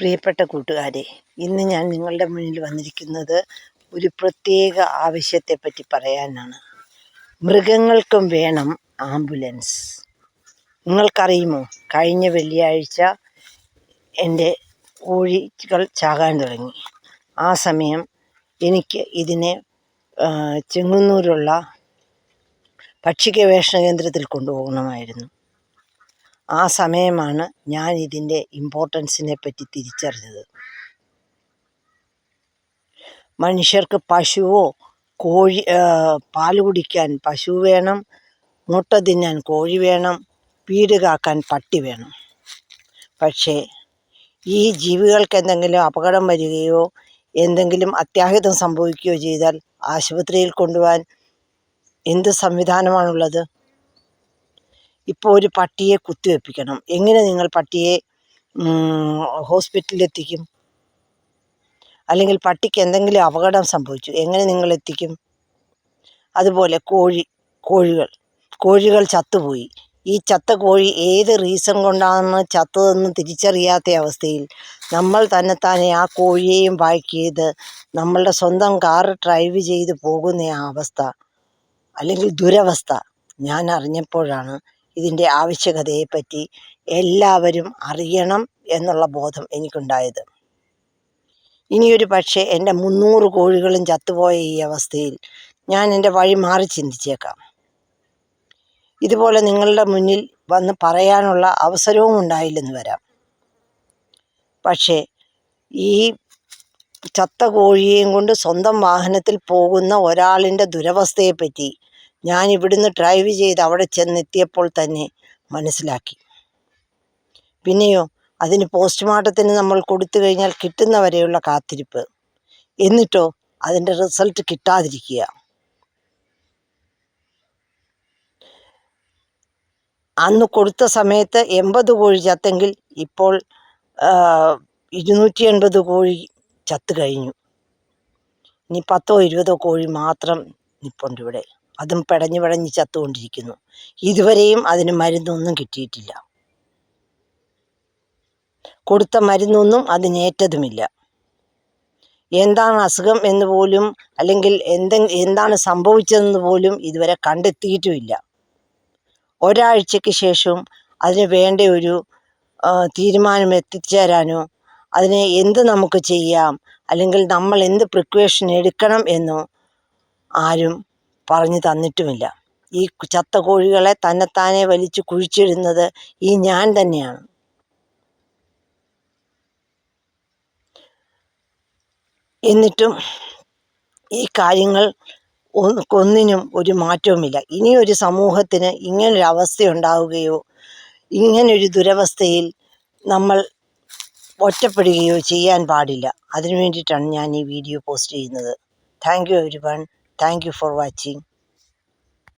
പ്രിയപ്പെട്ട കൂട്ടുകാരെ, ഇന്ന് ഞാൻ നിങ്ങളുടെ മുന്നിൽ വന്നിരിക്കുന്നത് ഒരു പ്രത്യേക ആവശ്യത്തെപ്പറ്റി പറയാനാണ്. മൃഗങ്ങൾക്കും വേണം ആംബുലൻസ്. നിങ്ങൾക്കറിയുമോ, കഴിഞ്ഞ വെള്ളിയാഴ്ച എൻ്റെ കോഴികൾ ചാകാൻ തുടങ്ങി. ആ സമയം എനിക്ക് ഇതിനെ ചെങ്ങന്നൂരുള്ള പക്ഷി ഗവേഷണ കേന്ദ്രത്തിൽ കൊണ്ടുപോകണമായിരുന്നു. ആ സമയമാണ് ഞാൻ ഇതിൻ്റെ ഇമ്പോർട്ടൻസിനെ പറ്റി തിരിച്ചറിഞ്ഞത്. മനുഷ്യർക്ക് പശുവോ പാല് കുടിക്കാൻ പശു വേണം, മുട്ട തിന്നാൻ കോഴി വേണം, വീട് കാക്കാൻ പട്ടി വേണം. പക്ഷേ ഈ ജീവികൾക്ക് എന്തെങ്കിലും അപകടം വരികയോ എന്തെങ്കിലും അത്യാഹിതം സംഭവിക്കുകയോ ചെയ്താൽ ആശുപത്രിയിൽ കൊണ്ടുപോകാൻ എന്ത് സംവിധാനമാണുള്ളത്? ഇപ്പോൾ ഒരു പട്ടിയെ കുത്തിവെപ്പിക്കണം. എങ്ങനെ നിങ്ങൾ പട്ടിയെ ഹോസ്പിറ്റലിൽ എത്തിക്കും? അല്ലെങ്കിൽ പട്ടിക്ക് എന്തെങ്കിലും അപകടം സംഭവിച്ചു, എങ്ങനെ നിങ്ങൾ എത്തിക്കും? അതുപോലെ കോഴികൾ ചത്തുപോയി. ഈ ചത്ത കോഴി ഏത് റീസൺ കൊണ്ടാണ് ചത്തതെന്ന് തിരിച്ചറിയാത്ത അവസ്ഥയിൽ നമ്മൾ തന്നെത്താനെ ആ കോഴിയെയും പാക്ക് ചെയ്ത് നമ്മളുടെ സ്വന്തം കാർ ഡ്രൈവ് ചെയ്ത് പോകുന്ന ആ അവസ്ഥ, അല്ലെങ്കിൽ ദുരവസ്ഥ ഞാൻ അറിഞ്ഞപ്പോഴാണ് ഇതിൻ്റെ ആവശ്യകതയെപ്പറ്റി എല്ലാവരും അറിയണം എന്നുള്ള ബോധം എനിക്കുണ്ടായത്. ഇനിയൊരു പക്ഷേ എൻ്റെ 300 കോഴികളും ചത്തുപോയ ഈ അവസ്ഥയിൽ ഞാൻ എൻ്റെ വഴി മാറി ചിന്തിച്ചേക്കാം. ഇതുപോലെ നിങ്ങളുടെ മുന്നിൽ വന്ന് പറയാനുള്ള അവസരവും ഉണ്ടായില്ലെന്ന് വരാം. പക്ഷേ ഈ ചത്ത കോഴിയെയും കൊണ്ട് സ്വന്തം വാഹനത്തിൽ പോകുന്ന ഒരാളിൻ്റെ ദുരവസ്ഥയെപ്പറ്റി ഞാൻ ഇവിടുന്ന് ഡ്രൈവ് ചെയ്ത് അവിടെ ചെന്നെത്തിയപ്പോൾ തന്നെ മനസ്സിലാക്കി. പിന്നെയോ, അതിന് പോസ്റ്റ്മോർട്ടത്തിന് നമ്മൾ കൊടുത്തു കഴിഞ്ഞാൽ കിട്ടുന്നവരെയുള്ള കാത്തിരിപ്പ്, എന്നിട്ടോ അതിൻ്റെ റിസൾട്ട് കിട്ടാതിരിക്കുക. അന്ന് കൊടുത്ത സമയത്ത് 80 കോഴി ചത്തെങ്കിൽ ഇപ്പോൾ 280 കോഴി ചത്തു കഴിഞ്ഞു. ഇനി 10 20 കോഴി മാത്രം നിൽപ്പുണ്ട് ഇവിടെ. അതും പിടഞ്ഞ് ചത്തുകൊണ്ടിരിക്കുന്നു. ഇതുവരെയും അതിന് മരുന്നൊന്നും കിട്ടിയിട്ടില്ല. കൊടുത്ത മരുന്നൊന്നും അതിനേറ്റതുമില്ല. എന്താണ് അസുഖം എന്ന് പോലും, അല്ലെങ്കിൽ എന്താണ് സംഭവിച്ചതെന്ന് പോലും ഇതുവരെ കണ്ടെത്തിയിട്ടുമില്ല. ഒരാഴ്ചയ്ക്ക് ശേഷവും അതിന് വേണ്ട ഒരു തീരുമാനം എത്തിച്ചേരാനോ അതിനെ എന്ത് നമുക്ക് ചെയ്യാം, അല്ലെങ്കിൽ നമ്മൾ എന്ത് പ്രിക്കോഷൻ എടുക്കണം എന്നോ ആരും പറഞ്ഞു തന്നിട്ടുമില്ല. ഈ ചത്ത കോഴികളെ തന്നെത്താനെ വലിച്ചു കുഴിച്ചിടുന്നത് ഈ ഞാൻ തന്നെയാണ്. എന്നിട്ടും ഈ കാര്യങ്ങൾ ഒന്നിനും ഒരു മാറ്റവുമില്ല. ഇനിയൊരു സമൂഹത്തിന് ഇങ്ങനൊരു അവസ്ഥ ഉണ്ടാവുകയോ ഇങ്ങനൊരു ദുരവസ്ഥയിൽ നമ്മൾ ഒറ്റപ്പെടുകയോ ചെയ്യാൻ പാടില്ല. അതിനു വേണ്ടിയിട്ടാണ് ഞാൻ ഈ വീഡിയോ പോസ്റ്റ് ചെയ്യുന്നത്. Thank you everyone. Thank you for watching.